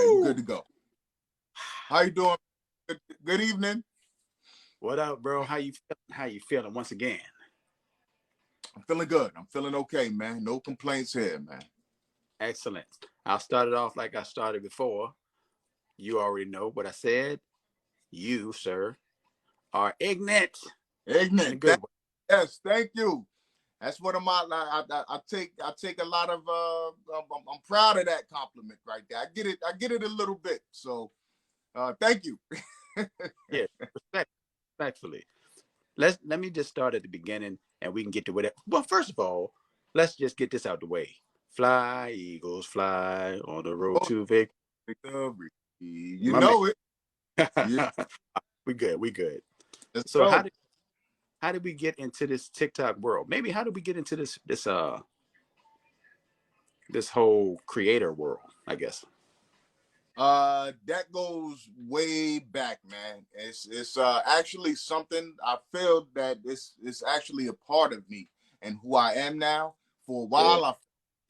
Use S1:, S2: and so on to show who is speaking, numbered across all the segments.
S1: you good to go. How you doing? Good evening.
S2: What up, bro? How you feeling? How you feeling once again?
S1: I'm feeling good. I'm feeling okay, man. No complaints here, man.
S2: Excellent. I'll start it off like I started before. You already know what I said. You, sir, are ignorant in a
S1: Ignorant.
S2: good way.
S1: Yes, thank you. That's one of my. I take a lot of. I'm proud of that compliment right there. I get it. I get it a little bit. So, thank you.
S2: Yeah, respectfully. Let me just start at the beginning and we can get to whatever. Well, first of all, let's just get this out the way. Fly, Eagles, fly on the road
S1: Oh,
S2: to victory.
S1: you
S2: My man.
S1: know it. Yeah,
S2: We good. We good.
S1: let's
S2: So
S1: go.
S2: how did we get into this TikTok world? Maybe how did we get into this whole creator world, I guess.
S1: That goes way back, man. It's actually something I feel that it's actually a part of me and who I am now. For a
S2: Yeah.
S1: while, I felt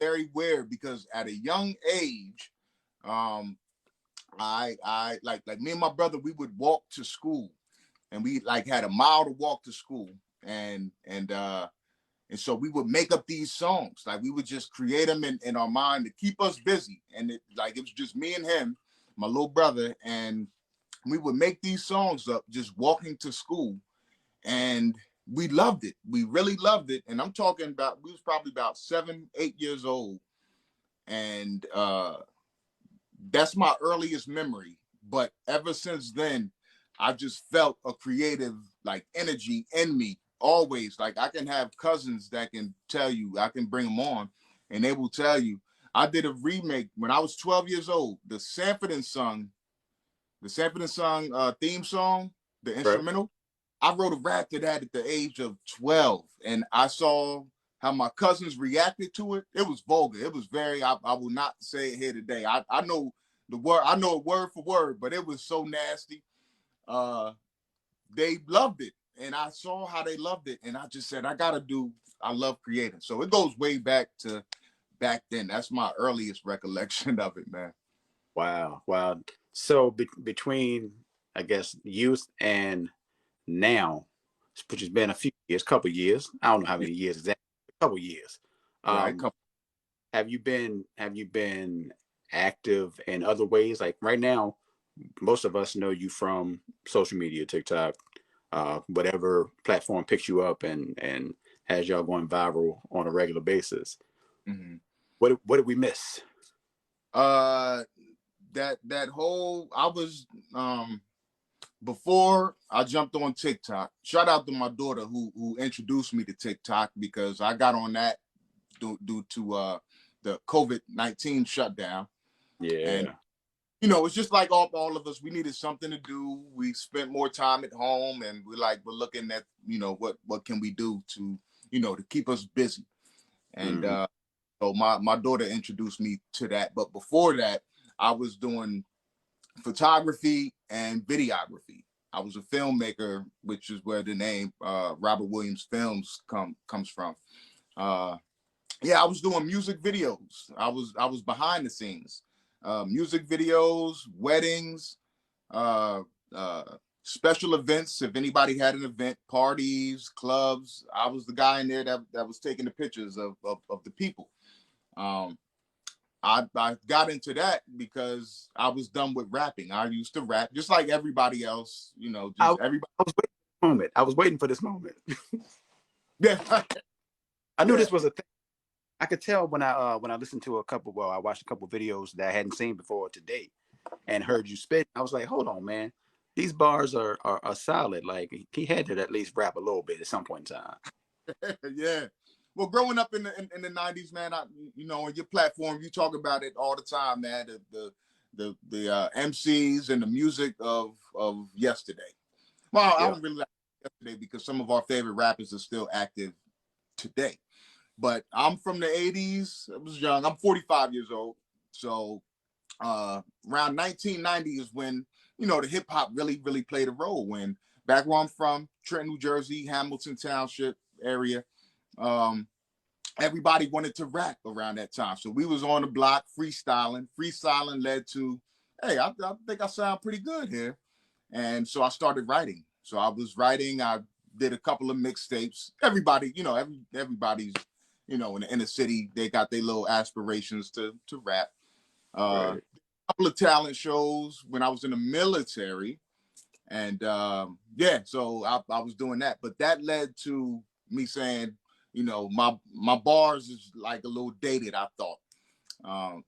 S1: very weird because at a young age, um, I like me and my brother, we would walk to school, and we like had a mile to walk to school, and so we would make up these songs. Like we would just create them in our mind to keep us busy. And it was just me and him, my little brother, and we would make these songs up just walking to school. And we loved it. We really loved it. And I'm talking about we was probably about 7, 8 years old. And that's my earliest memory. But ever since then, I just felt a creative like energy in me always. Like I can have cousins that can tell you, I can bring them on, and they will tell you. I did a remake when I was 12 years old. The Sanford and Son theme song, the
S2: Right.
S1: instrumental. I wrote a rap to that at the age of 12, and I saw how my cousins reacted to it. It was vulgar. It was very. I will not say it here today. I know the word. I know it word for word, but it was so nasty. Uh, they loved it, and I saw how they loved it, and I just said, I gotta do. I love creating, so it goes way back to back then. That's my earliest recollection of it, man.
S2: Wow. Wow. So between I guess youth and now, which has been a few years, couple years. I don't know how
S1: Yeah,
S2: many years exactly. A couple years.
S1: right.
S2: Um, have you been active in other ways? Like right now, most of us know you from social media, TikTok, whatever platform picks you up and has y'all going viral on a regular basis.
S1: Mm-hmm.
S2: What did we miss?
S1: Uh, that whole I was before I jumped on TikTok. Shout out to my daughter who introduced me to TikTok because I got on that due to the COVID-19 shutdown. And
S2: Yeah.
S1: it's just like all of us. We needed something to do. We spent more time at home, and we're looking at what can we do to to keep us busy. And
S2: Mm-hmm.
S1: so my daughter introduced me to that. But before that, I was doing photography and videography. I was a filmmaker, which is where the name Robert Williams Films comes from. Uh, yeah, I was doing music videos. I was behind the scenes, music videos, weddings, uh, uh, special events. If anybody had an event, parties, clubs, I was the guy in there that was taking the pictures of the people. Um, I got into that because I was done with rapping. I used to rap just like everybody else,
S2: I,
S1: just everybody.
S2: I was waiting for this moment. I was waiting for this moment.
S1: Yeah,
S2: I knew
S1: yeah,
S2: this was a thing. I could tell when I listened to a couple. Well, I watched a couple videos that I hadn't seen before today, and heard you spit. I was like, hold on, man. These bars are solid. Like he had to at least rap a little bit at some point in time.
S1: yeah. Well, growing up in the '90s, man, on your platform, you talk about it all the time, man. The MCs and the music of yesterday. Well, I
S2: Yeah.
S1: don't really like yesterday because some of our favorite rappers are still active today. But I'm from the '80s. I was young. I'm 45 years old. So around 1990 is when the hip hop really played a role. When back where I'm from, Trenton, New Jersey, Hamilton Township area, um, everybody wanted to rap around that time. So we was on the block freestyling. Freestyling led to hey, I think I sound pretty good here. And so I started writing. So I was writing. I did a couple of mixtapes. Everybody, everybody's, in the inner city, they got their little aspirations to rap. A
S2: Right.
S1: couple of talent shows when I was in the military. And yeah, so I was doing that. But that led to me saying, my bars is like a little dated, I thought.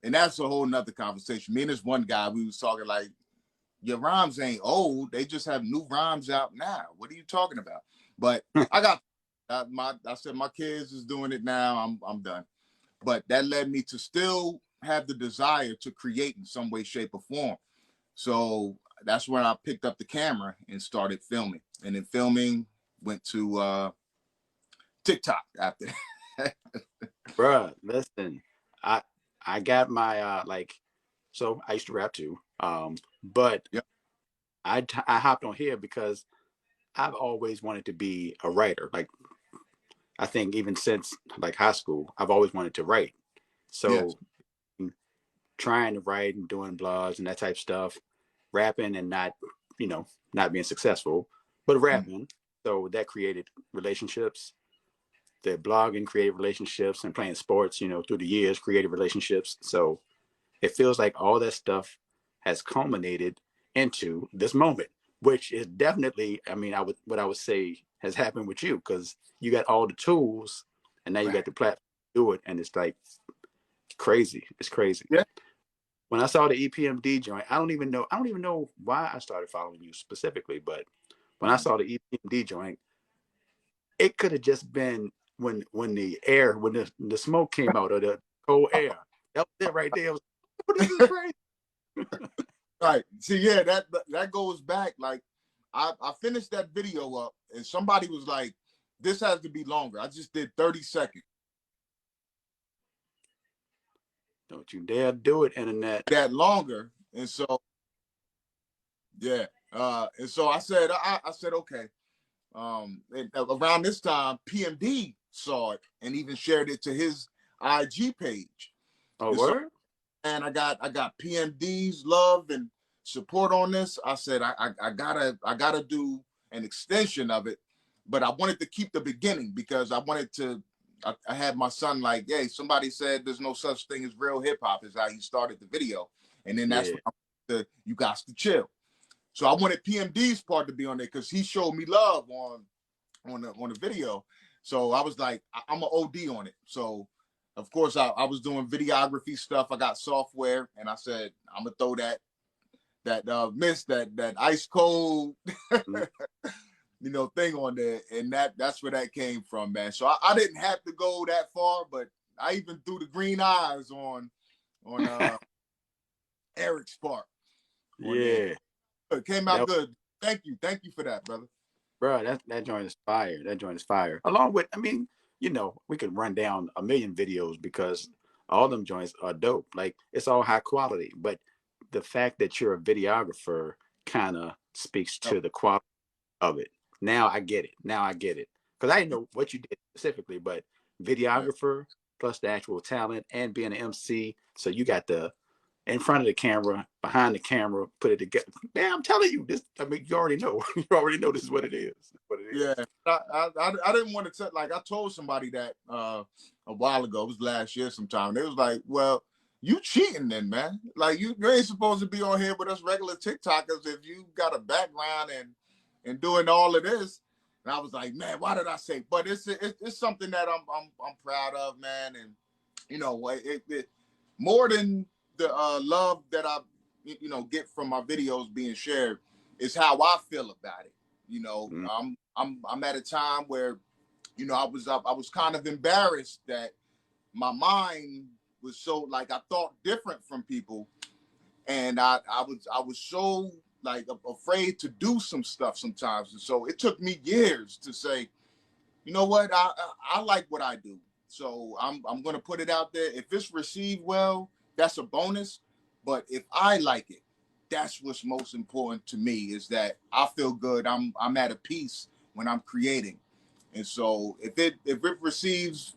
S1: And that's a whole nother conversation. Me and this one guy, we was talking like, your rhymes ain't old. They just have new rhymes out now. What are you talking about? But I got I said my kids is doing it now. I'm done. But that led me to still have the desire to create in some way, shape, or form. So that's when I picked up the camera and started filming. And then filming went to TikTok after that.
S2: Bruh, listen, I I got my so I used to rap too. But
S1: Yep.
S2: I hopped on here because I've always wanted to be a writer. Like I think even since like high school, I've always wanted to write.
S1: Yes.
S2: So trying to write and doing blogs and that type of stuff, rapping and not, not being successful, but
S1: Mm.
S2: rapping. So that created relationships. The blogging created relationships and playing sports, through the years, created relationships. So it feels like all that stuff has culminated into this moment, which is definitely, I mean, what I would say has happened with you because you got all the tools and now you got
S1: Right.
S2: the platform to do it. And it's like crazy. It's crazy.
S1: Yeah.
S2: When I saw the EPMD joint, I don't even know why I started following you specifically, but when I
S1: Mm.
S2: saw the EPMD joint, it could have just been when the smoke came out of the cold air. That was it right there. I was like, oh, this is crazy.
S1: Right. See, yeah, that goes back. Like, I finished that video up, and somebody was like, "This has to be longer." I just did 30 seconds.
S2: Don't you dare do it, internet.
S1: That longer, and so yeah, and so I said, okay. And around this time, PMD saw it and even shared it to his IG page,
S2: Oh,
S1: and so
S2: word?
S1: and I got PMD's love and support on this. I said I gotta do an extension of it, but I wanted to keep the beginning because I wanted to. I had my son like, hey, somebody said there's no such thing as real hip hop. Is how he started the video, and then that's
S2: Yeah.
S1: when you got to chill. So I wanted PMD's part to be on there because he showed me love on the video. So I was like, I'm an OD on it. So of course I was doing videography stuff. I got software, and I said I'm gonna throw that mist that ice cold
S2: Mm.
S1: thing on there, and that's where that came from, man. So I didn't have to go that far, but I even threw the green eyes on Eric's part on there.
S2: Yeah.
S1: It came out
S2: That,
S1: good. Thank you for that, brother.
S2: bro, that joint is fire. That joint is fire. Along with, I mean, we could run down a million videos because all them joints are dope. Like it's all high quality, but the fact that you're a videographer kind of speaks
S1: Yep.
S2: to the quality of it. Now I get it. Now I get it. Because I didn't know what you did specifically, but
S1: Right.
S2: videographer plus the actual talent and being an MC. So you got the in front of the camera, behind the camera, put it together. Man, I'm telling you, this. I mean, you already know. You already know this is what it is. What it
S1: Yeah,
S2: is.
S1: I didn't want to like I told somebody that a while ago. It was last year sometime. They was like, "Well, you cheating then, man? Like you ain't supposed to be on here with us regular TikTokers if you got a background and doing all of this." And I was like, "Man, why did I say?" But it's something that I'm proud of, man. And it more than the love that I get from my videos being shared is how I feel about it.
S2: Mm.
S1: I'm at a time where I was kind of embarrassed that my mind was so like I thought different from people, and I was so like afraid to do some stuff sometimes, and so it took me years to say, you know what, I like what I do, so I'm gonna put it out there. If it's received well, that's a bonus, but if I like it, that's what's most important to me is that I feel good. I'm at a peace when I'm creating, and so if it receives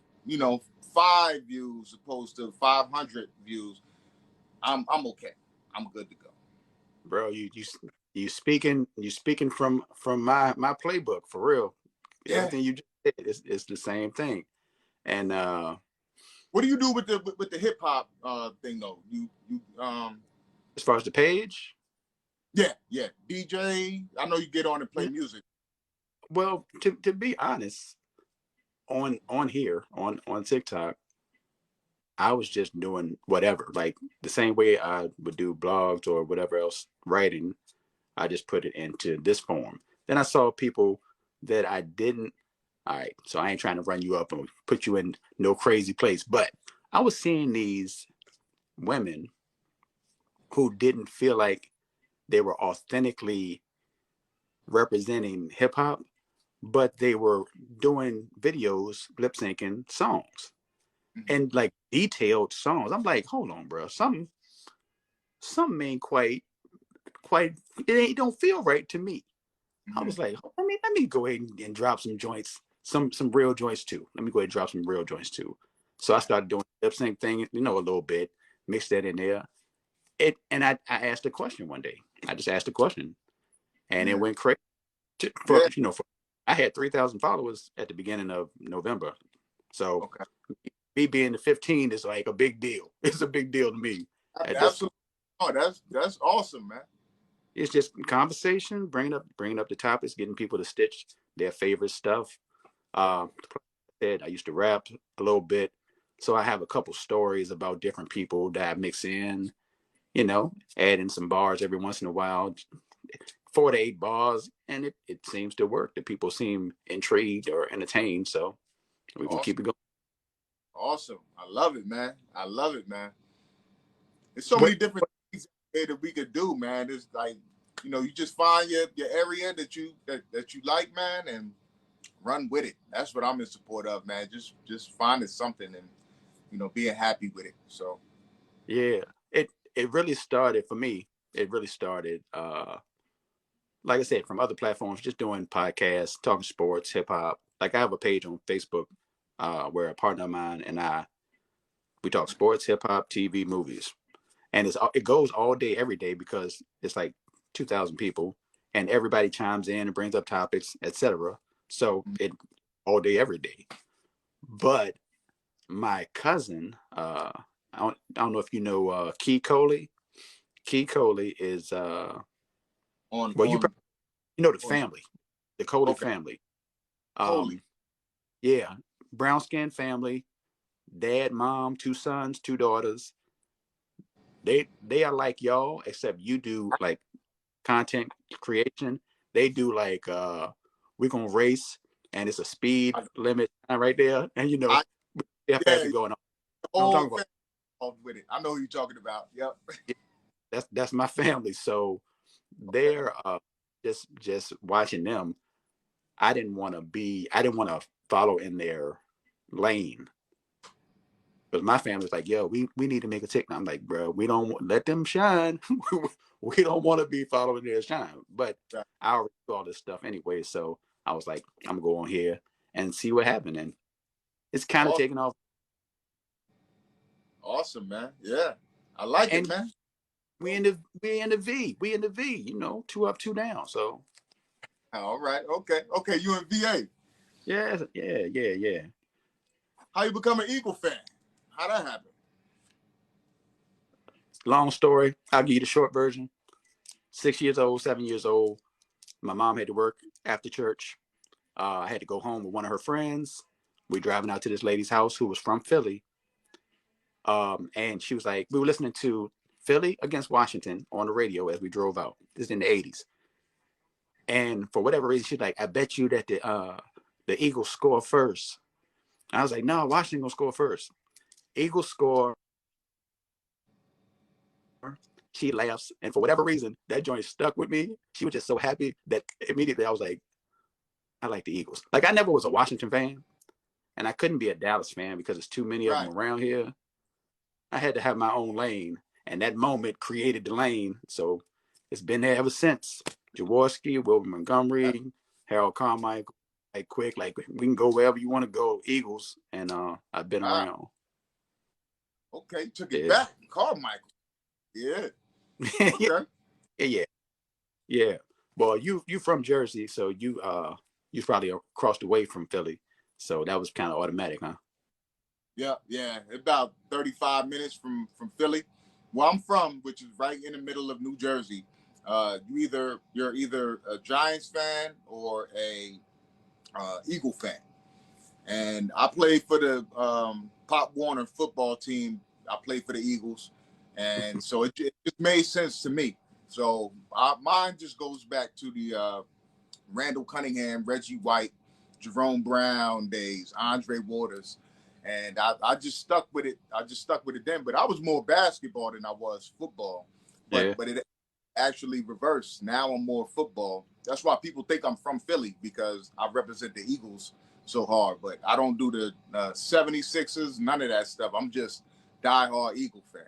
S1: 5 views opposed to 500 views, I'm okay. I'm good to go.
S2: bro. You speaking from my playbook for real.
S1: Yeah.
S2: Everything you just said is the same thing. And
S1: What do you do with the hip hop thing though?
S2: as far as the page,
S1: yeah, DJ. I know you get on and play music.
S2: well, to be honest, on here on TikTok, I was just doing whatever, like the same way I would do blogs or whatever else writing. I just put it into this form. Then I saw people that I didn't. All right, so I ain't trying to run you up and put you in no crazy place, but I was seeing these women who didn't feel like they were authentically representing hip hop, but they were doing videos, lip syncing songs
S1: Mm-hmm.
S2: and like detailed songs. I'm like, hold on, bro, something ain't quite. It don't feel right to me. I
S1: Mm-hmm.
S2: was like, let me go ahead and drop some joints, some real joints too. Let me go ahead and drop some real joints too. So I
S1: Right.
S2: started doing the lip sync thing, a little bit, mix that in there. And I asked a question one day. I just asked a question, and it
S1: Yeah.
S2: went crazy. For
S1: Yeah.
S2: I had 3,000 followers at the beginning of November. So
S1: Okay.
S2: me being the 15 is like a big deal. It's a big deal to me at this point.
S1: Absolutely. Oh, that's awesome, man.
S2: It's just conversation, bringing up the topics, getting people to stitch their favorite stuff. I used to rap a little bit, so I have a couple stories about different people that I mix in. Add in some bars every once in a while, 4 to 8 bars, and it seems to work. The people seem intrigued or entertained, so we're gonna
S1: Awesome.
S2: keep it going.
S1: Awesome. I love it, man. I love it, man. There's so many
S2: What?
S1: different things that we could do, man. It's like, you just find your area that you like, man, and run with it. That's what I'm in support of, man. Just finding something and being happy with it. So
S2: Yeah, it really started for me. It really started, like I said, from other platforms, just doing podcasts, talking sports, hip hop. Like I have a page on Facebook, where a partner of mine and we talk sports, hip hop, TV, movies, and it goes all day, every day because it's like 2,000 people, and everybody chimes in and brings up topics, etc. So it all day, every day. But my cousin, I don't know if you know Key Coley. Key Coley is
S1: on
S2: well,
S1: on
S2: you know the
S1: on
S2: family, the Coley
S1: okay,
S2: family.
S1: Coley.
S2: Um, yeah, brown skin family, dad, mom, two sons, two daughters. They are like y'all, except you do like content creation. They do like we're gonna race and it's a speed
S1: I,
S2: limit right there, and
S1: I
S2: they have
S1: yeah,
S2: to go on.
S1: the
S2: I'm
S1: whole
S2: talking about.
S1: family involved with it. I know who you're talking about. Yep.
S2: Yeah, that's my family. So they're just watching them. I didn't want to follow in their lane. Because my family's like, yo, we need to make a TikTok. I'm like, bro, we don't let them shine. We don't want to be following their shine. But
S1: Right.
S2: I already do all this stuff anyway. So I was like, I'm going to go on here and see what happened. And it's kind of
S1: Awesome,
S2: taken off.
S1: awesome, man. Yeah, I like it,
S2: And
S1: man.
S2: we in the V, two up, two down. So
S1: All right. Okay. Okay. You in VA?
S2: yeah, yeah, yeah, yeah.
S1: How you become an Eagle fan? How that happen?
S2: Long story. I'll give you the short version. 6 years old, 7 years old. My mom had to work after church. I had to go home with one of her friends. We're driving out to this lady's house who was from Philly. And she was like, we were listening to Philly against Washington on the radio as we drove out. This is in the 80s. And for whatever reason, she's like, I bet you that the Eagles score first. And I was like, no, Washington gonna score first. Eagles score. She laughs. And for whatever reason, that joint stuck with me. She was just so happy that immediately I was like, I like the Eagles. Like I never was a Washington fan, and I couldn't be a Dallas fan because there's too many of them
S1: Right.
S2: around here. I had to have my own lane, and that moment created the lane. So it's been there ever since. Jaworski, Wilbur Montgomery, Harold Carmichael, like quick, like we can go wherever you want to go, Eagles, and I've been
S1: Ah,
S2: around.
S1: okay. Took it
S2: Yeah,
S1: back. Carmichael. Yeah.
S2: yeah,
S1: Okay.
S2: Yeah, yeah. Well, you from Jersey, so you probably across the way from Philly, so that was kind of automatic, huh?
S1: Yeah, yeah. About 35 minutes from Philly, where I'm from, which is right in the middle of New Jersey. You're either a Giants fan or a Eagle fan, and I played for the Pop Warner football team. I played for the Eagles, and so it just made sense to me. So mine just goes back to the Randall Cunningham, Reggie White, Jerome Brown days, Andre Waters. And I just stuck with it. I just stuck with it then. But I was more basketball than I was football.
S2: Yeah.
S1: But it actually reversed. Now I'm more football. That's why people think I'm from Philly, because I represent the Eagles so hard. But I don't do the 76ers, none of that stuff. I'm just diehard Eagle fan.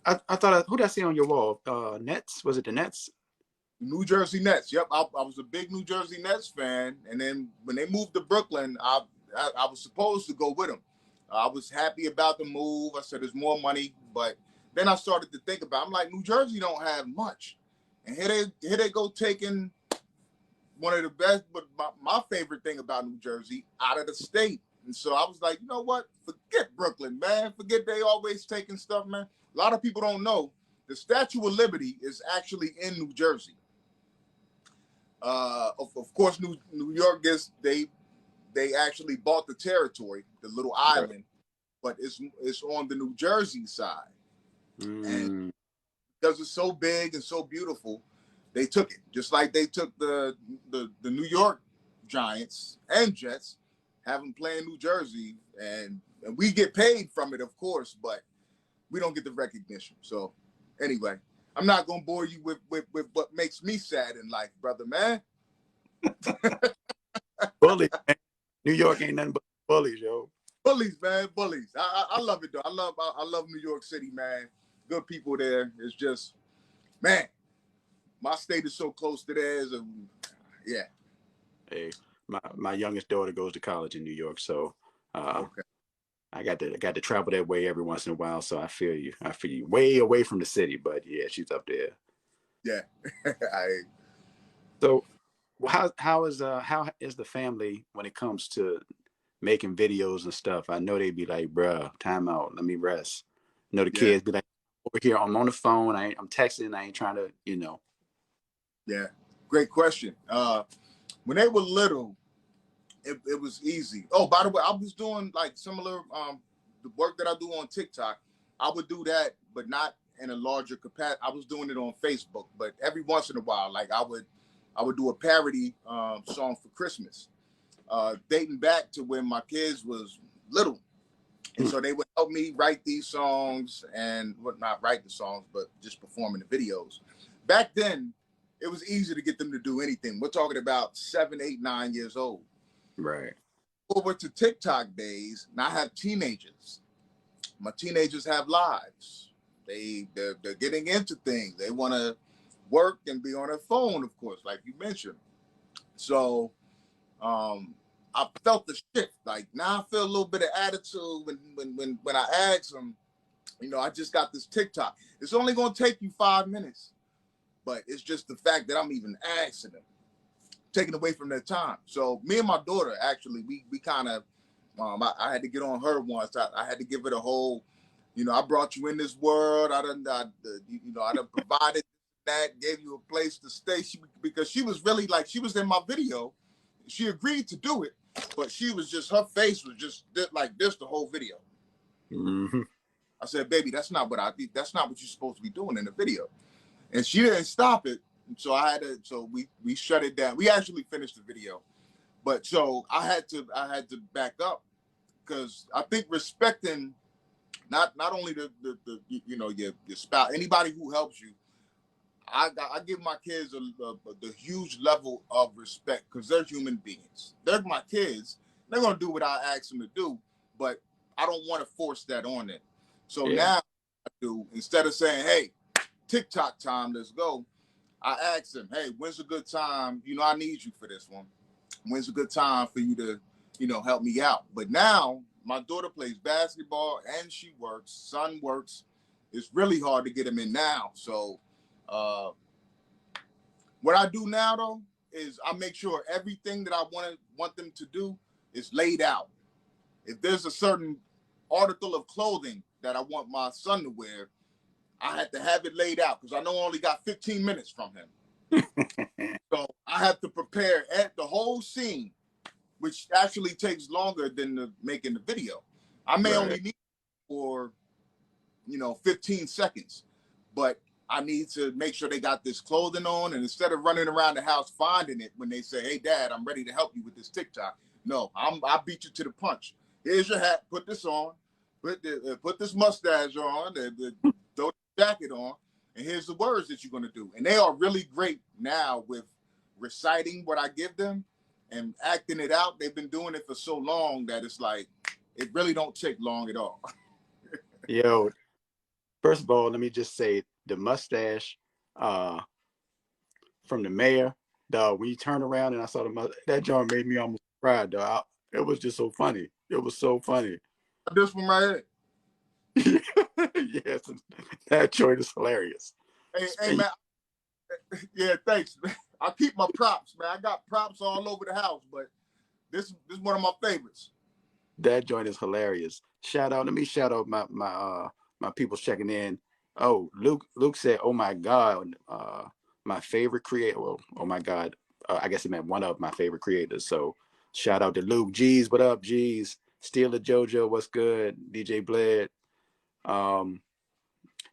S2: I thought who did I see on your wall? Nets? Was it the Nets?
S1: New Jersey Nets. Yep, I was a big New Jersey Nets fan, and then when they moved to Brooklyn, I was supposed to go with them. I was happy about the move. I said there's more money, but then I started to think about. I'm like, New Jersey don't have much, and here they go taking one of the best. But my favorite thing about New Jersey, out of the state. And so I was like, you know what? Forget Brooklyn, man. Forget they always taking stuff, man. A lot of people don't know the Statue of Liberty is actually in New Jersey. Of course, New York gets they actually bought the territory, the little island, but it's on the New Jersey side, and
S2: Mm,
S1: because it's so big and so beautiful, they took it just like they took the New York Giants and Jets, have them play in New Jersey, and we get paid from it, of course, but we don't get the recognition. So anyway, I'm not gonna bore you with what makes me sad in life, brother, man.
S2: bully. New York ain't nothing but bullies, yo.
S1: Bullies, man, bullies. I love it though. I love New York City, man. Good people there. It's just, man, my state is so close to theirs, and yeah.
S2: Hey, my youngest daughter goes to college in New York, so
S1: Okay.
S2: I got to travel that way every once in a while. So I feel you. I feel you. Way away from the city, but yeah, she's up there.
S1: Yeah. I
S2: So how is the family when it comes to making videos and stuff? I know they'd be like, bruh, time out, let me rest. You know, the
S1: yeah,
S2: kids be like, over here, I'm on the phone, I'm texting, I ain't trying to,
S1: yeah. Great question. When they were little, it was easy. Oh, by the way, I was doing like similar the work that I do on TikTok. I would do that, but not in a larger capacity. I was doing it on Facebook, but every once in a while, like I would do a parody song for Christmas, dating back to when my kids was little. And so they would help me write these songs and not write the songs, but just performing the videos. Back then, it was easy to get them to do anything. We're talking about 7, 8, 9 years old.
S2: right.
S1: Over to TikTok days, now I have teenagers. My teenagers have lives. They're getting into things. They want to work and be on their phone, of course, like you mentioned. So I felt the shift. Like now I feel a little bit of attitude when I ask them, I just got this TikTok. It's only gonna take you 5 minutes, but it's just the fact that I'm even asking them, taking away from their time. So me and my daughter actually we kind of I had to get on her once. I had to give it a whole, I brought you in this world. I done provided that, gave you a place to stay. Because she was really like, she was in my video. She agreed to do it, but her face was just like this the whole video.
S2: Mm-hmm.
S1: I said, baby, that's not what you're supposed to be doing in the video. And she didn't stop it. So we shut it down. We actually finished the video. But so I had to back up, because I think respecting not only the your spouse, anybody who helps you. I give my kids the huge level of respect, because they're human beings. They're my kids. They're gonna do what I ask them to do, but I don't want to force that on them. So
S2: Yeah.
S1: now I do, instead of saying, "Hey, TikTok time, let's go," I ask them, "Hey, when's a good time? I need you for this one. When's a good time for you to, help me out?" But now my daughter plays basketball and she works. Son works. It's really hard to get him in now. So Uh, what I do now though is I make sure everything that I want them to do is laid out. If there's a certain article of clothing that I want my son to wear, I had to have it laid out because I know I only got 15 minutes from him. So I have to prepare at the whole scene, which actually takes longer than making the video. I may only need for 15 seconds, but I need to make sure they got this clothing on. And instead of running around the house finding it when they say, "Hey, Dad, I'm ready to help you with this TikTok," no, I beat you to the punch. Here's your hat. Put this on. Put this mustache on. Throw the jacket on. And here's the words that you're going to do. And they are really great now with reciting what I give them and acting it out. They've been doing it for so long that it's like it really don't take long at all.
S2: Yo, first of all, let me just say the mustache from the mayor, dog. When you turn around and I saw the mustache, that joint made me almost cry, dog. It was just so funny. It was so funny.
S1: This one right
S2: here. Yes, that joint is hilarious.
S1: Hey man. Yeah, thanks. I keep my props, man. I got props all over the house, but this is one of my favorites.
S2: That joint is hilarious. Let me shout out my people checking in. Oh, Luke said, "Oh my God, my favorite creator." Well, oh my God, I guess he meant one of my favorite creators. So shout out to Luke. G's, what up, G's? Steeler JoJo, what's good? DJ Bled.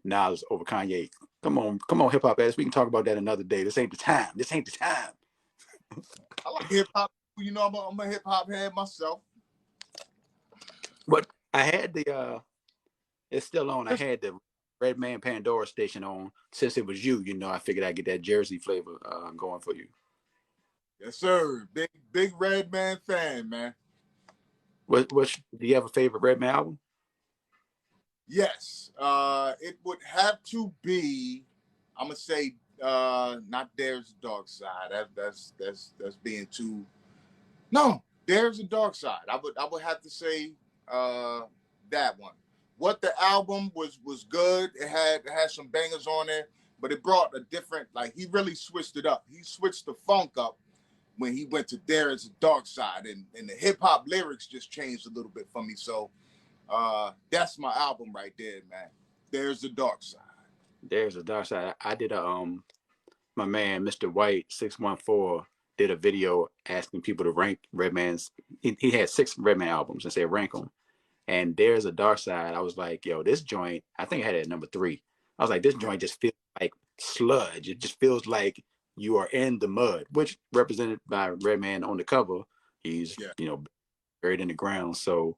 S2: Nas over Kanye. Come on, hip hop ass. We can talk about that another day. This ain't the time.
S1: I like hip hop. I'm a hip hop head myself.
S2: But I had it's still on. I had the Redman Pandora station on. Since it was you, I figured I'd get that Jersey flavor going for you.
S1: Yes, sir. Big Redman fan, man.
S2: Do you have a favorite Redman album?
S1: Yes. It would have to be, I'm gonna say, not There's a Dark Side. That's being too. No, There's a Dark Side. I would have to say that one. What the album was good. It had some bangers on it, but it brought a different, like, he really switched it up. He switched the funk up when he went to There Is a Dark Side, and the hip hop lyrics just changed a little bit for me. So that's my album right there, man. There's a Dark Side.
S2: There's a Dark Side. I did my man Mr. White 614 did a video asking people to rank Redman's. He had 6 Redman albums and said rank them. And There's a Dark Side. I was like, yo, this joint, I think I had it at number 3. I was like, this joint just feels like sludge. It just feels like you are in the mud, which represented by Redman on the cover. He's, buried in the ground. So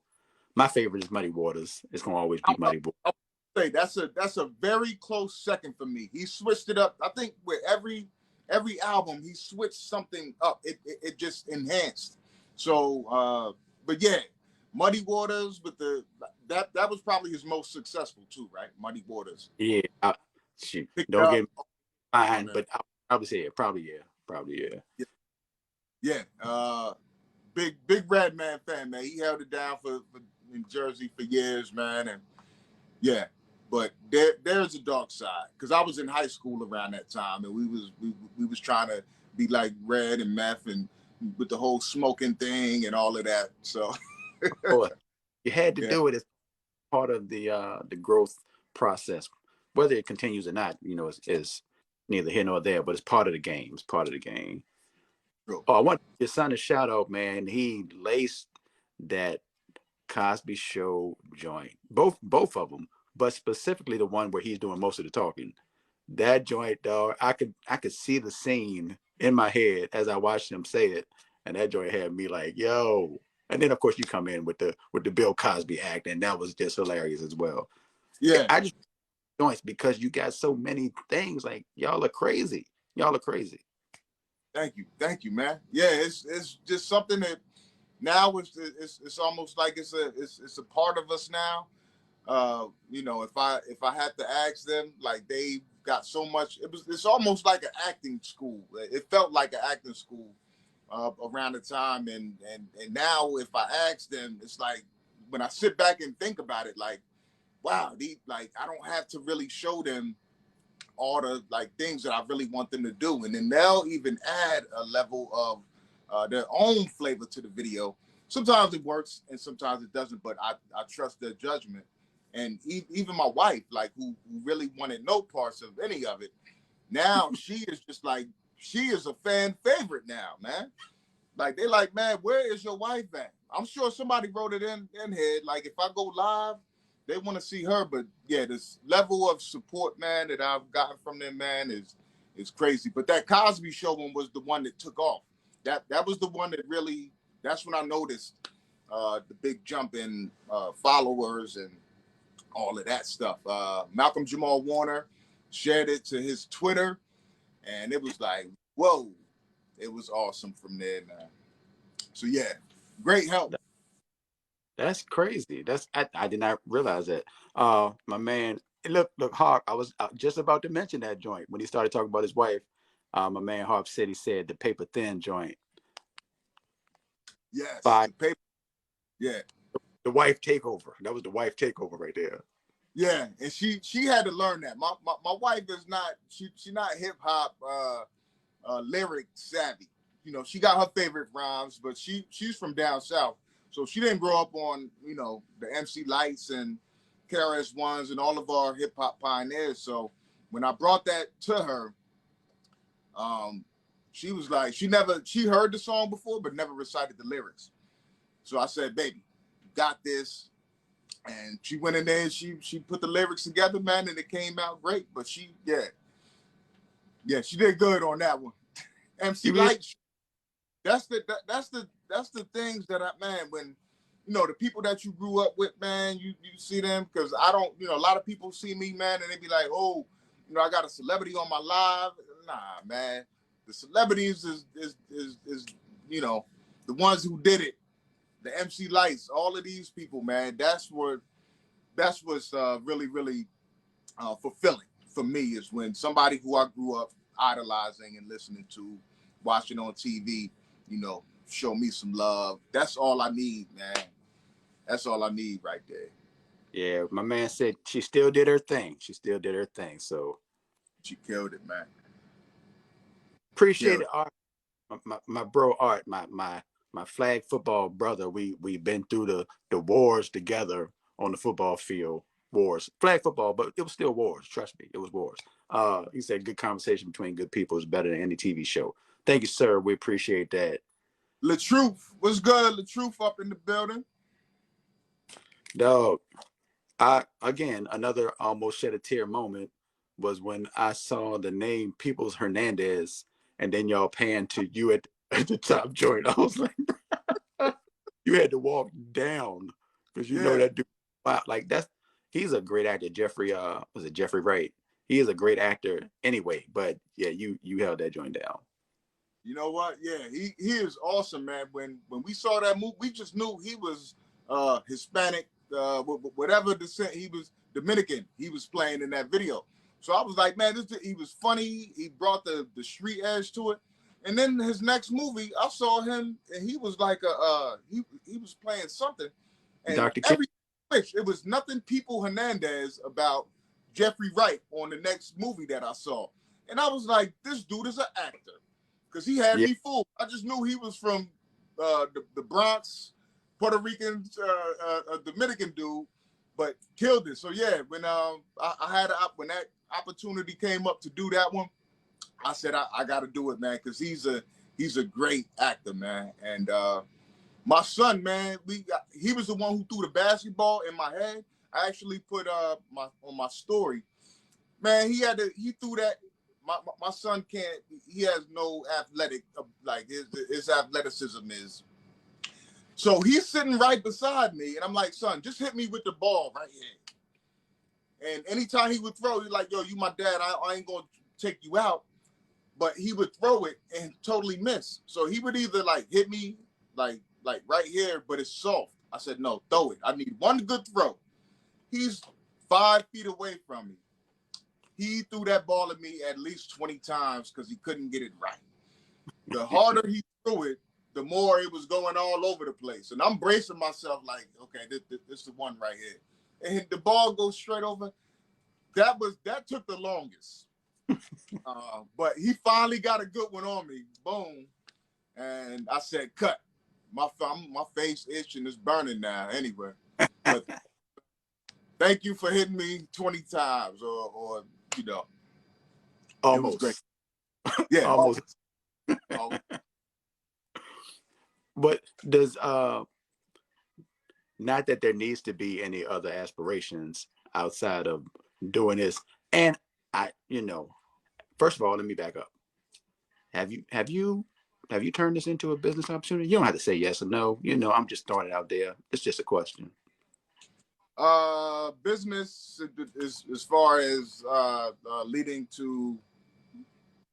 S2: my favorite is Muddy Waters. It's going to always be Muddy Waters.
S1: I'll say that's a very close second for me. He switched it up. I think with every album, he switched something up. It just enhanced. So, but yeah, Muddy Waters with that was probably his most successful too, right? Muddy Waters.
S2: Yeah, don't get me fine, but I'll probably say it. Probably yeah.
S1: Yeah. Big Redman fan, man. He held it down for in Jersey for years, man, and yeah. But there's a dark side because I was in high school around that time, and we was trying to be like Red and Meth and with the whole smoking thing and all of that. So
S2: you had to do it as part of the growth process, whether it continues or not. Is neither here nor there, but it's part of the game. It's part of the game. True. Oh, I want your son a shout out, man. He laced that Cosby Show joint, both of them, but specifically the one where he's doing most of the talking. That joint, dog, I could see the scene in my head as I watched him say it, and that joint had me like, yo. And then of course you come in with the Bill Cosby act, and that was just hilarious as well.
S1: Yeah,
S2: I just joints because you got so many things. Like y'all are crazy.
S1: Thank you, man. Yeah, it's just something that now it's almost like it's a part of us now. If I had to ask them, like they got so much, it's almost like an acting school. It felt like an acting school around the time, and now if I ask them, it's like when I sit back and think about it, like, wow, I don't have to really show them all the like things that I really want them to do, and then they'll even add a level of their own flavor to the video. Sometimes it works and sometimes it doesn't, but I trust their judgment. And even my wife, like who really wanted no parts of any of it, now she is just like, she is a fan favorite now, man. Like they like, man, where is your wife at? I'm sure somebody wrote it in here. Like if I go live, they want to see her. But yeah, this level of support, man, that I've gotten from them, man, is crazy. But that Cosby Show one was the one that took off. That was the one that really. That's when I noticed the big jump in followers and all of that stuff. Malcolm Jamal Warner shared it to his Twitter, and it was like, whoa, it was awesome from there, man. So yeah, great help.
S2: That's crazy. I did not realize that. My man, look, Hawk. I was just about to mention that joint when he started talking about his wife. My man Hawk said, he said the paper thin joint.
S1: Yes,
S2: By
S1: the paper. Yeah,
S2: the wife takeover. That was the wife takeover right there.
S1: yeah, and she had to learn that. My wife is not she not hip hop lyric savvy. You know, she got her favorite rhymes, but she's from down south, so she didn't grow up on the MC Lights and KRS Ones and all of our hip hop pioneers. So when I brought that to her, she was like, she heard the song before, but never recited the lyrics. So I said, baby, you got this. And she went in there and she put the lyrics together, man, and it came out great. But she did good on that one. MC Light, that's the things that when the people that you grew up with, man, you see them, because I don't, a lot of people see me, man, and they be like, oh, I got a celebrity on my live. Nah, man, the celebrities is the ones who did it, the MC Lights, all of these people, man. That's what's really, really fulfilling for me, is when somebody who I grew up idolizing and listening to, watching on TV, show me some love. That's all I need, man. That's all I need right there.
S2: Yeah, my man said she still did her thing. She still did her thing. So
S1: she killed it, man.
S2: Appreciate it, Art. My bro Art, my flag football brother. We've been through the wars together on the football field. Wars, flag football, but it was still wars. Trust me, it was wars. He said good conversation between good people is better than any TV show. Thank you, sir. We appreciate that.
S1: La Truth, what's good? La Truth up in the building.
S2: Dog, again, another almost shed a tear moment was when I saw the name Peoples Hernandez, and then y'all pan to you at the top joint. I was like, you had to walk down because you know that dude. Wow, like he's a great actor. Jeffrey, was it Jeffrey Wright? He is a great actor anyway. But yeah, you held that joint down.
S1: You know what? Yeah, he is awesome, man. When we saw that movie, we just knew he was Hispanic, whatever descent he was, Dominican. He was playing in that video. So I was like, man, he was funny. He brought the street edge to it. And then his next movie, I saw him, and he was like he was playing something, and
S2: Dr. King.
S1: It was nothing People Hernandez about Jeffrey Wright on the next movie that I saw, and I was like, this dude is an actor, because he had me fooled. I just knew he was from the Bronx, Puerto Rican, Dominican dude, but killed it. So yeah, when when that opportunity came up to do that one, I said I got to do it, man, because he's a great actor, man. And my son, man, he was the one who threw the basketball in my head. I actually put on my story, man. He threw that. My son can't. He has no athletic, like his athleticism is. So he's sitting right beside me, and I'm like, son, just hit me with the ball right here. And anytime he would throw, he's like, yo, you my dad. I ain't gonna take you out. But he would throw it and totally miss. So he would either like hit me like right here, but it's soft. I said, no, throw it. I need one good throw. He's 5 feet away from me. He threw that ball at me at least 20 times because he couldn't get it right. The harder he threw it, the more it was going all over the place. And I'm bracing myself like, okay, this is the one right here. And the ball goes straight over. That took the longest. But he finally got a good one on me. Boom. And I said, cut. My face itching is burning now anyway. But thank you for hitting me 20 times or you know, it was great.
S2: Almost.
S1: Yeah.
S2: Almost.
S1: Oh,
S2: But does not that there needs to be any other aspirations outside of doing this. And I, first of all, let me back up. Have you turned this into a business opportunity? You don't have to say yes or no. I'm just throwing it out there. It's just a question.
S1: business is as far as leading to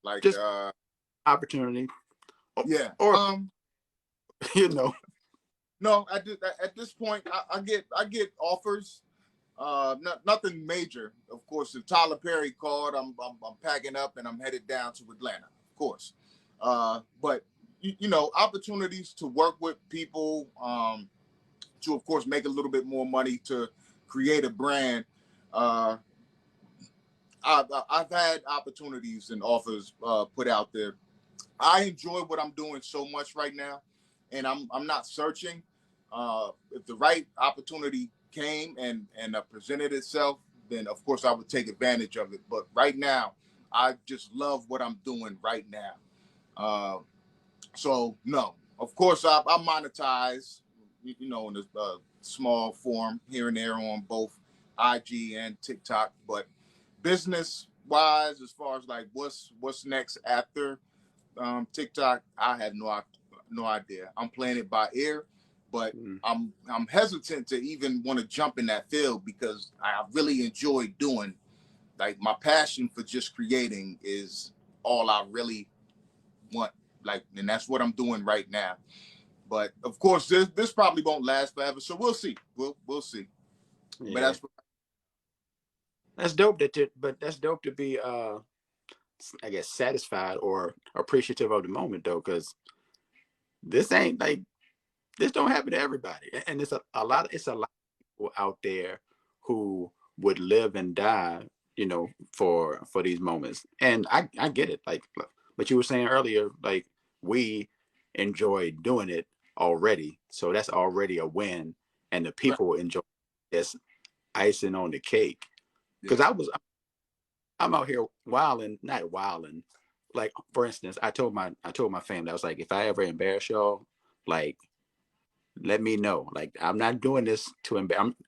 S1: like
S2: Just opportunity.
S1: yeah.
S2: Or you know.
S1: No, at this point, I get offers. Nothing major, of course. If Tyler Perry called, I'm packing up and I'm headed down to Atlanta, of course. But opportunities to work with people, to of course make a little bit more money, to create a brand. Uh, I've had opportunities and offers put out there. I enjoy what I'm doing so much right now, and I'm not searching. If the right opportunity came and presented itself, then of course I would take advantage of it. But right now, I just love what I'm doing right now. Uh, so no, of course I monetize, in a small form here and there on both IG and TikTok. But business wise, as far as like what's next after TikTok, I have no idea. I'm playing it by ear, but I'm hesitant to even want to jump in that field because I really enjoy doing. Like my passion for just creating is all I really want. Like, and that's what I'm doing right now. But of course, this probably won't last forever, so we'll see. We'll see. But
S2: Yeah. That's dope but that's dope to be I guess satisfied or appreciative of the moment though, because this ain't like this don't happen to everybody. And it's a lot of people out there who would live and die, for these moments. And I get it. Like but you were saying earlier, like we enjoy doing it already. So that's already a win. And the
S1: right.
S2: people enjoy this icing on the cake.
S1: Yeah.
S2: Because I'm out here wilding, not wilding. Like for instance, I told my family, I was like, if I ever embarrass y'all, like let me know. Like I'm not doing this to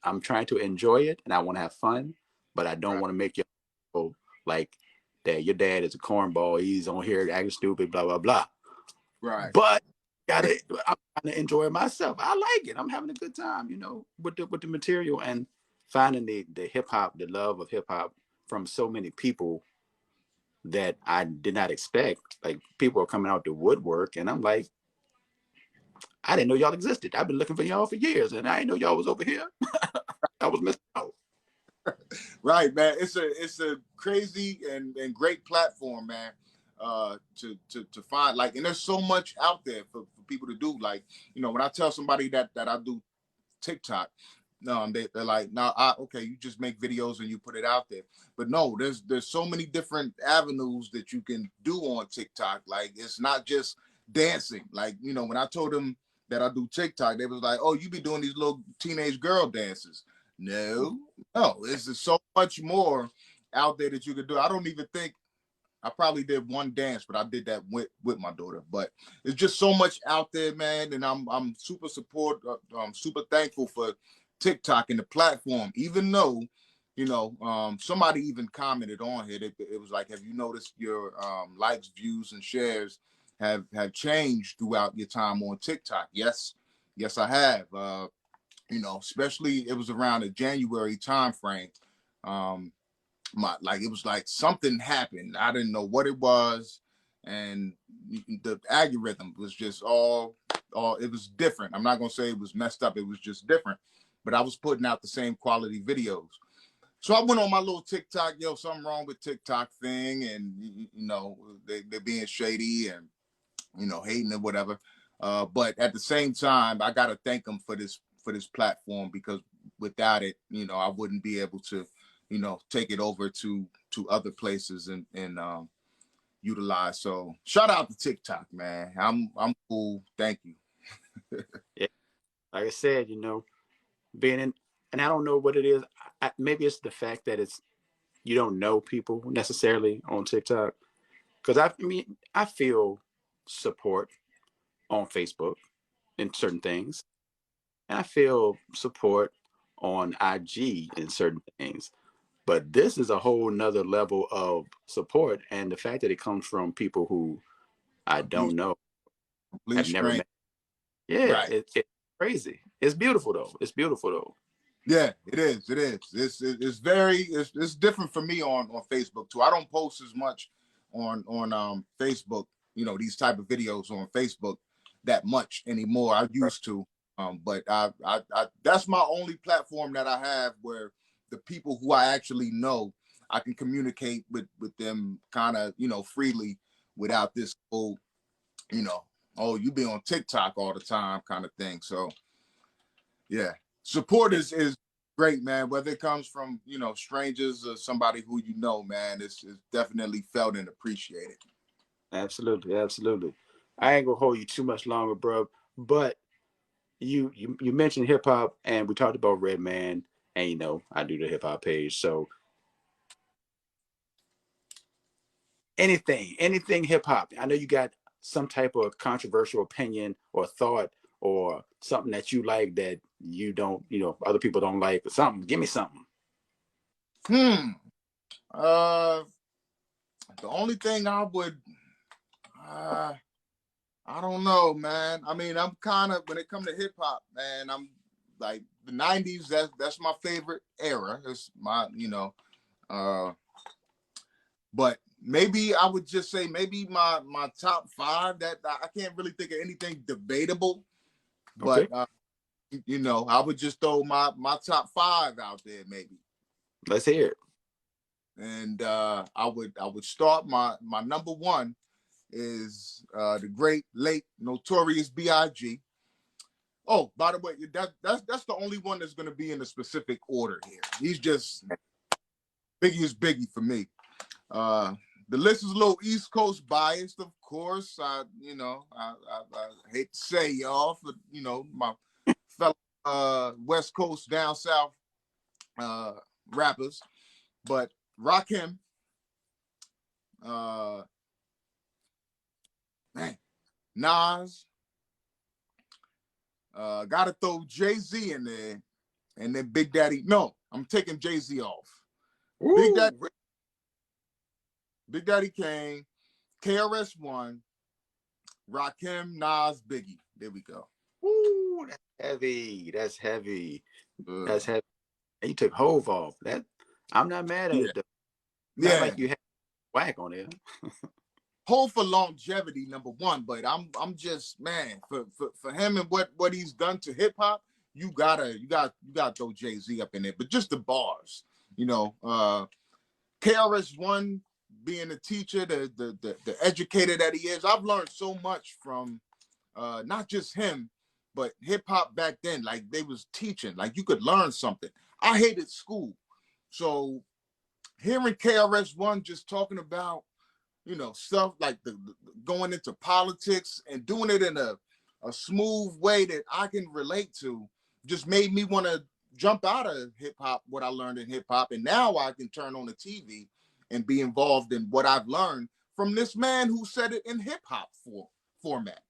S2: I'm trying to enjoy it and I want to have fun, but I don't
S1: Right.
S2: want to make you like that your dad is a cornball, he's on here acting stupid, blah blah blah.
S1: Right.
S2: But I'm trying to enjoy myself. I like it. I'm having a good time, with the material and finding the hip hop, the love of hip hop from so many people that I did not expect. Like people are coming out the woodwork, and I'm like, I didn't know y'all existed. I've been looking for y'all for years, and I didn't know y'all was over here. I was missing out.
S1: Right, man. It's a crazy and great platform, man. To find, like, and there's so much out there for people to do. Like, when I tell somebody that I do TikTok, they're like, no, okay, you just make videos and you put it out there. But no, there's so many different avenues that you can do on TikTok. Like, it's not just dancing. Like, when I told them that I do TikTok, they was like, oh, you be doing these little teenage girl dances. No, no, it's just so much more out there that you could do. I don't even think I probably did one dance, but I did that with my daughter. But it's just so much out there, man. And I'm super I'm super thankful for TikTok and the platform. Even though, somebody even commented on here. It was like, have you noticed your likes, views, and shares have changed throughout your time on TikTok? Yes, I have. Especially it was around the January time frame. Um, it was like something happened. I didn't know what it was, and the algorithm was just all it was different. I'm not gonna say it was messed up. It was just different, but I was putting out the same quality videos. So I went on my little TikTok, something wrong with TikTok thing, and they're being shady and hating and whatever. But at the same time, I gotta thank them for this platform because without it, I wouldn't be able to, take it over to to other places and utilize. So shout out to TikTok, man. I'm cool. Thank you.
S2: Yeah, like I said, being in, and I don't know what it is. Maybe it's the fact that you don't know people necessarily on TikTok. Because I feel support on Facebook in certain things, and I feel support on IG in certain things. But this is a whole nother level of support, and the fact that it comes from people who I
S1: Complete,
S2: don't know,
S1: complete
S2: have never
S1: strange.
S2: met. Yeah,
S1: Right.
S2: it's crazy. It's beautiful though. It's beautiful though.
S1: Yeah, it is. It is. It's very it's different for me on Facebook too. I don't post as much on Facebook, these type of videos on Facebook that much anymore. I used to. But I that's my only platform that I have where the people who I actually know, I can communicate with them kind of, freely without this whole, you know, oh, you be on TikTok all the time kind of thing. So yeah, support is great, man. Whether it comes from strangers or somebody who man, it's definitely felt and appreciated.
S2: Absolutely, absolutely. I ain't gonna hold you too much longer, bro. But you mentioned hip hop, and we talked about Redman, and I do the hip hop page. So anything hip hop. I know you got some type of controversial opinion or thought or something that you like that you don't, other people don't like or something. Give me something.
S1: Hmm. Uh, the only thing I would, uh, I don't know, man. I mean, I'm kind of when it comes to hip hop, man. I'm like the '90s. That's my favorite era. It's my, uh, but maybe I would just say maybe my top five that I can't really think of anything debatable, but
S2: Okay,
S1: I would just throw my top five out there maybe.
S2: let's hear it.
S1: And I would start my number one is the great late notorious Big. Oh, by the way, that's the only one that's going to be in a specific order here. He's just Biggie is Biggie for me. Uh, the list is a little East Coast biased, of course. I hate to say y'all, for my fellow West Coast down south uh, rappers, but Rakim, uh, man, Nas, got to throw Jay-Z in there, and then Big Daddy. No, I'm taking Jay-Z off. Big Daddy,
S2: Ooh,
S1: Big Daddy Kane, KRS-One, Rakim, Nas, Biggie. There we go.
S2: ooh, that's heavy. That's heavy.
S1: Uh,
S2: That's heavy. And you took Hove off. I'm not mad at
S1: yeah,
S2: it though. Not
S1: yeah.
S2: like you had whack on it.
S1: Hold for longevity, number one, but I'm just man for him and what he's done to hip hop. You gotta throw Jay-Z up in there, but just the bars, KRS-One being a teacher, the educator that he is. I've learned so much from not just him, but hip hop back then. Like they was teaching, like you could learn something. I hated school, so hearing KRS-One just talking about stuff like the going into politics and doing it in a smooth way that I can relate to just made me want to jump out of hip hop, what I learned in hip hop. And now I can turn on the TV and be involved in what I've learned from this man who said it in hip hop format.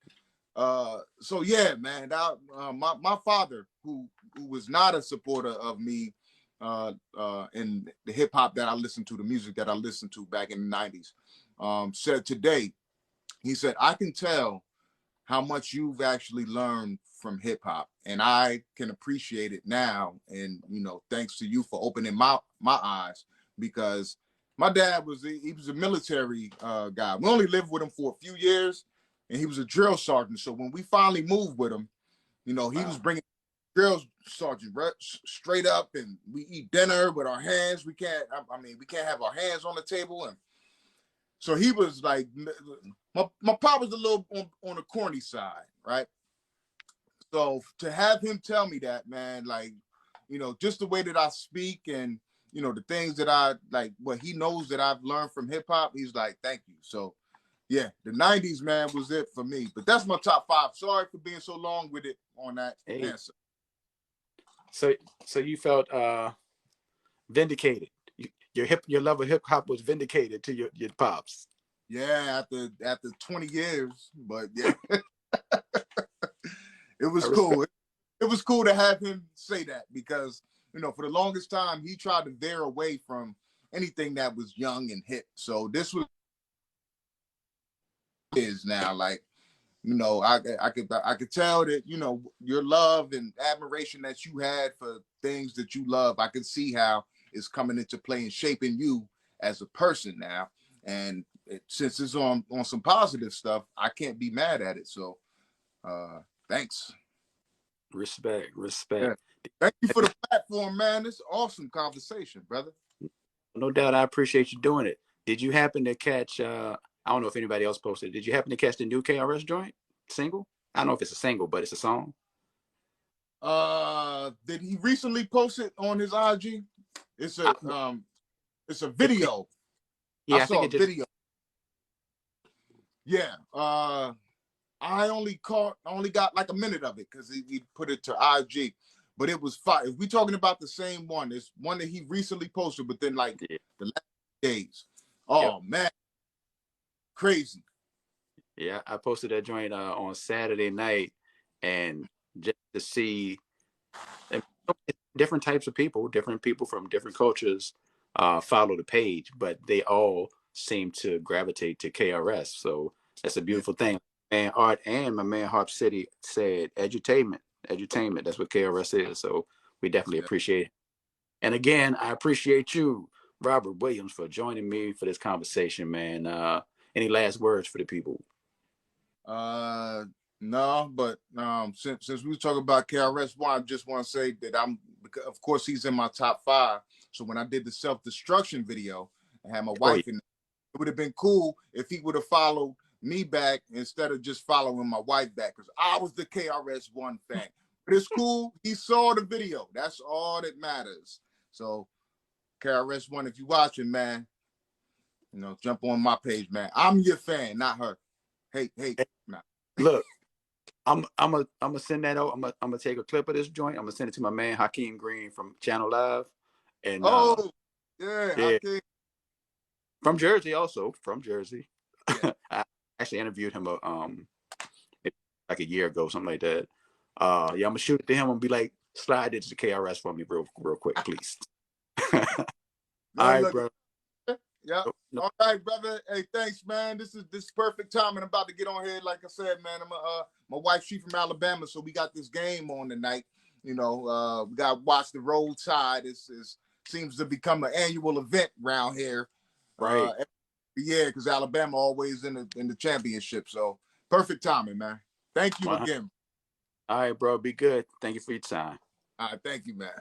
S1: So yeah, man, my father, who was not a supporter of me in the hip hop that I listened to, the music that I listened to back in the '90s, said today, he said, I can tell how much you've actually learned from hip hop, and I can appreciate it now. And thanks to you for opening my eyes, because my dad was a military guy. We only lived with him for a few years, and he was a drill sergeant. So when we finally moved with him, he was
S2: Wow.
S1: bringing drill sergeant right, straight up, and we eat dinner with our hands. We can't. I mean, we can't have our hands on the table, and so he was like, my pop was a little on the corny side, right? So to have him tell me that, man, like, just the way that I speak and the things that I like, what he knows that I've learned from hip hop, he's like, thank you. So yeah, the 90s, man, was it for me. But that's my top 5. Sorry for being so long with it on that answer.
S2: So you felt vindicated. Your love of hip hop was vindicated to your pops.
S1: Yeah, after 20 years. But yeah, it was
S2: I respect.
S1: cool. It was cool to have him say that because, for the longest time, he tried to veer away from anything that was young and hip. So this was is now like, I could tell that, your love and admiration that you had for things that you love. I could see how it's coming into play and shaping you as a person now. And since it's on some positive stuff, I can't be mad at it. So thanks.
S2: Respect.
S1: Yeah. Thank you for the platform, man. It's awesome conversation, brother.
S2: No doubt, I appreciate you doing it. Did you happen to catch? I don't know if anybody else posted. Did you happen to catch the new KRS joint single? I don't know if it's a single, but it's a song.
S1: Did he recently post it on his IG? It's a video.
S2: Yeah,
S1: I
S2: I think
S1: saw a
S2: it just.
S1: video. Yeah. I only got like a minute of it because he put it to IG, but it was fire. If we talking about the same one, it's one that he recently posted within like the last days. Oh man, crazy.
S2: Yeah, I posted that joint on Saturday night, and just to see different types of people, different people from different cultures follow the page, but they all seem to gravitate to KRS. So that's a beautiful thing. And Art and my man Harp City said edutainment. That's what KRS is. So we definitely appreciate it. And again, I appreciate you, Robert Williams, for joining me for this conversation, man. Any last words for the people?
S1: No, but since we were talking about KRS-One, I just want to say that of course he's in my top 5. So when I did the self-destruction video, I had my wife in it. It would have been cool if he would have followed me back instead of just following my wife back, because I was the KRS-One fan. But it's cool. He saw the video. That's all that matters. So KRS-One, if you're watching, man, jump on my page, man. I'm your fan, not her. Hey, nah.
S2: Look, I'm gonna send that out. I'm gonna take a clip of this joint. I'm gonna send it to my man Hakeem Green from Channel Live, and
S1: yeah, Hakeem.
S2: From Jersey, also from Jersey.
S1: Yeah.
S2: I actually interviewed him like a year ago, something like that. Yeah, I'm gonna shoot it to him and be like, slide it to the KRS for me real quick, please. All right, bro.
S1: Yeah. No. All right, brother. Hey, thanks, man. This is perfect time, and I'm about to get on here. Like I said, man, my wife, she from Alabama, so we got this game on tonight. We got to watch the Roll Tide. It seems to become an annual event around here.
S2: Right.
S1: Yeah, because Alabama always in the championship. So perfect timing, man. Thank you again.
S2: All right, bro. Be good. Thank you for your time.
S1: All right, thank you, man.